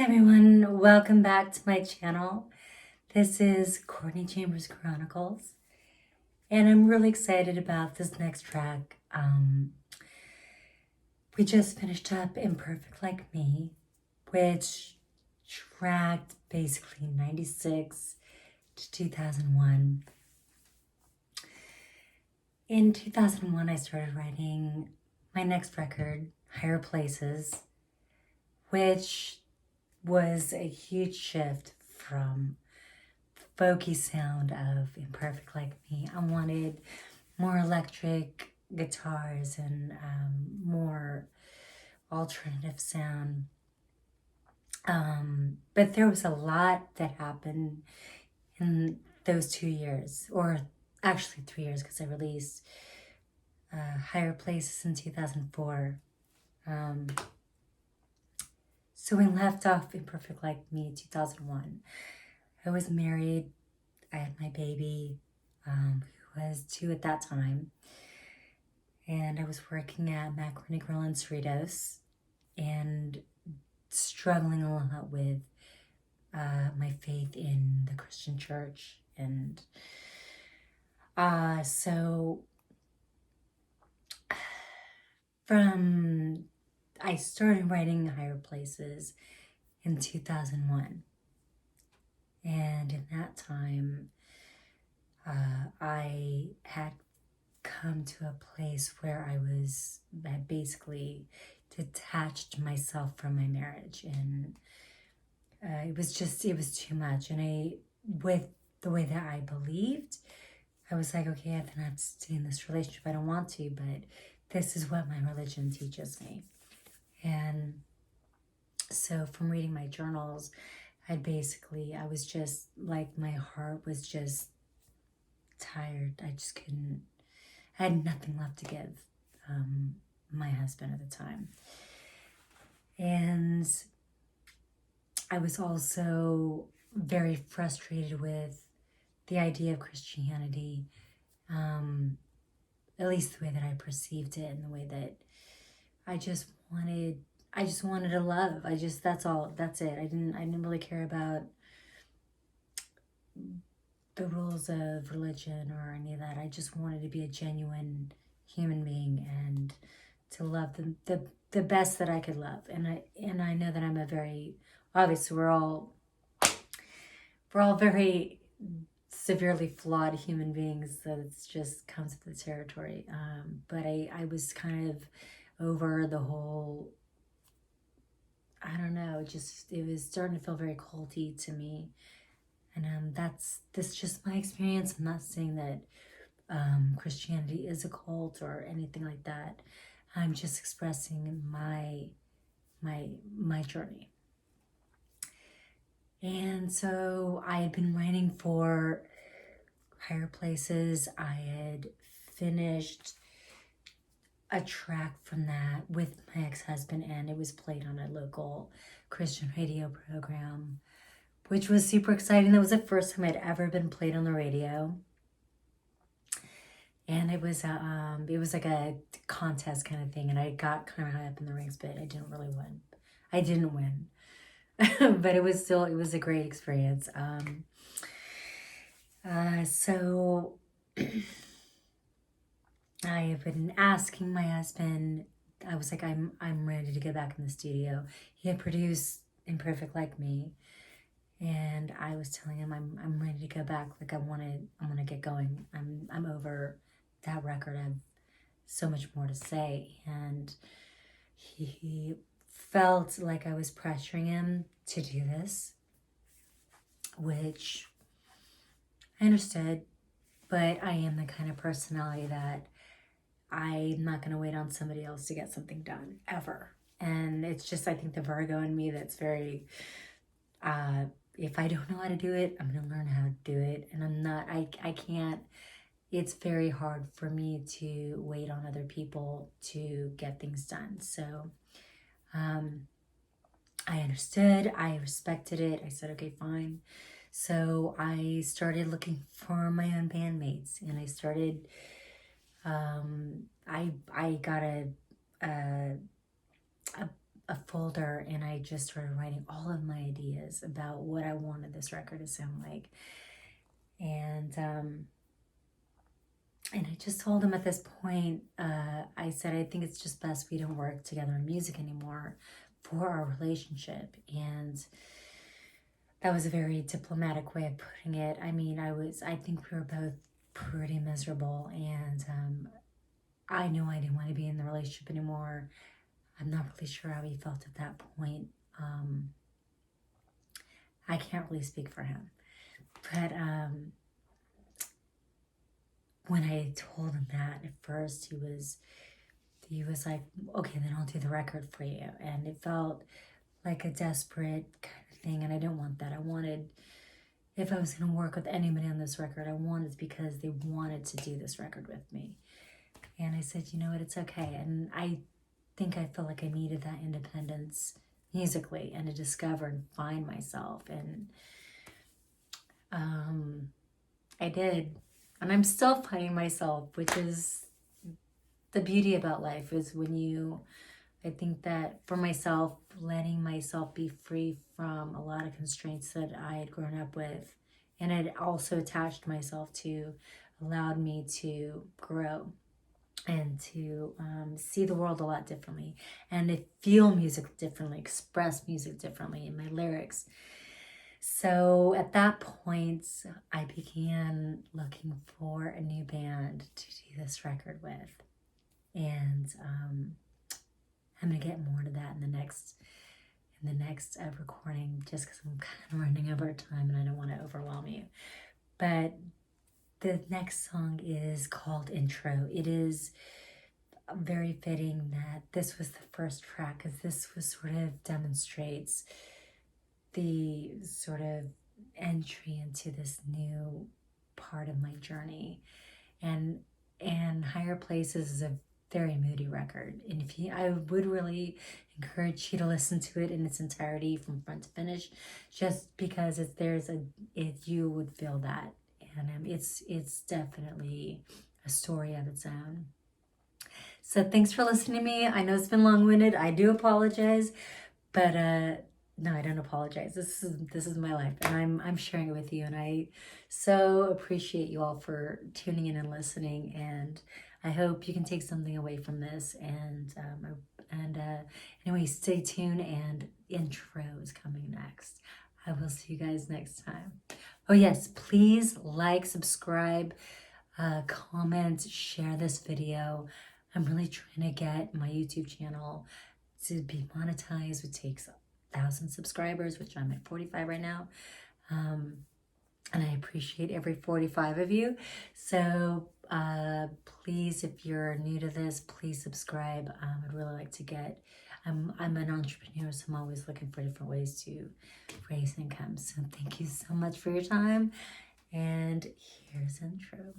Hey everyone, welcome back to my channel. This is Courtney Chambers Chronicles, and I'm really excited about this next track. We just finished up Imperfect Like Me, which tracked basically 96 to 2001. In 2001, I started writing my next record, Higher Places, which was a huge shift from the folky sound of Imperfect Like Me. I wanted more electric guitars and more alternative sound. But there was a lot that happened in those 2 years, or actually 3 years, because I released Higher Places in 2004. So we left off Imperfect Like Me 2001. I was married. I had my baby, who was 2 at that time. And I was working at Macaroni Grill and Cerritos and struggling a lot with my faith in the Christian church. And so I started writing Higher Places in 2001. And in that time, I had come to a place where I basically detached myself from my marriage, and it was too much. And with the way that I believed, I was like, okay, I don't have to stay in this relationship. I don't want to, but this is what my religion teaches me. And so from reading my journals, I was just like, my heart was just tired. I had nothing left to give my husband at the time. And I was also very frustrated with the idea of Christianity, at least the way that I perceived it, and the way that I just wanted to love. That's it. I didn't really care about the rules of religion or any of that. I just wanted to be a genuine human being and to love the best that I could love. And I know that I'm a very, obviously we're all very severely flawed human beings, so it's just comes with the territory. But I was kind of over the whole, I don't know, it was starting to feel very culty to me. And that's just my experience. I'm not saying that Christianity is a cult or anything like that. I'm just expressing my journey. And so I had been writing for Higher Places. I had finished a track from that with my ex-husband, and it was played on a local Christian radio program, which was super exciting. That was the first time I'd ever been played on the radio. And it was like a contest kind of thing, and I got kind of high up in the ranks, but I didn't really win. I didn't win. But it was a great experience. So I have been asking my husband, I was like, I'm ready to get back in the studio. He had produced Imperfect Like Me, and I was telling him I'm ready to go back. Like I want to get going. I'm over that record. I have so much more to say. And he felt like I was pressuring him to do this, which I understood, but I am the kind of personality that I'm not going to wait on somebody else to get something done, ever. And it's just, I think, the Virgo in me that's very, if I don't know how to do it, I'm going to learn how to do it. And I can't, it's very hard for me to wait on other people to get things done. So I understood, I respected it. I said, okay, fine. So I started looking for my own bandmates, and I started, I got a a folder and I just started writing all of my ideas about what I wanted this record to sound like. And I just told him at this point, I said, I think it's just best we don't work together in music anymore for our relationship. And that was a very diplomatic way of putting it. I mean, I think we were both pretty miserable, and I knew I didn't want to be in the relationship anymore. I'm not really sure how he felt at that point. I can't really speak for him. But when I told him that at first, he was like, okay, then I'll do the record for you. And it felt like a desperate kind of thing, and I didn't want that. I wanted, if I was going to work with anybody on this record, I wanted because they wanted to do this record with me. And I said, you know what, it's okay. And I think I felt like I needed that independence musically and to discover and find myself. And I did. And I'm still finding myself, which is the beauty about life, is when you, I think that for myself, letting myself be free from a lot of constraints that I had grown up with and had also attached myself to, allowed me to grow and to see the world a lot differently and to feel music differently, express music differently in my lyrics. So at that point, I began looking for a new band to do this record with. And I'm going to get more to that in the next recording, just because I'm kind of running over time and I don't want to overwhelm you. But the next song is called Intro. It is very fitting that this was the first track, because this was sort of demonstrates the sort of entry into this new part of my journey. And Higher Places is a very moody record, and I would really encourage you to listen to it in its entirety from front to finish, just because you would feel that, and it's definitely a story of its own. So thanks for listening to me. I know it's been long-winded. I do apologize, but no, I don't apologize. This is my life, and I'm sharing it with you, and I so appreciate you all for tuning in and listening, and I hope you can take something away from this. And anyway, stay tuned, and intro is coming next. I will see you guys next time. Oh yes, please like, subscribe, comment, share this video. I'm really trying to get my YouTube channel to be monetized. It takes 1,000 subscribers, which I'm at 45 right now. And I appreciate every 45 of you. So please, if you're new to this, please subscribe. I'd really like to get, I'm an entrepreneur, so I'm always looking for different ways to raise income. So thank you so much for your time. And here's intro.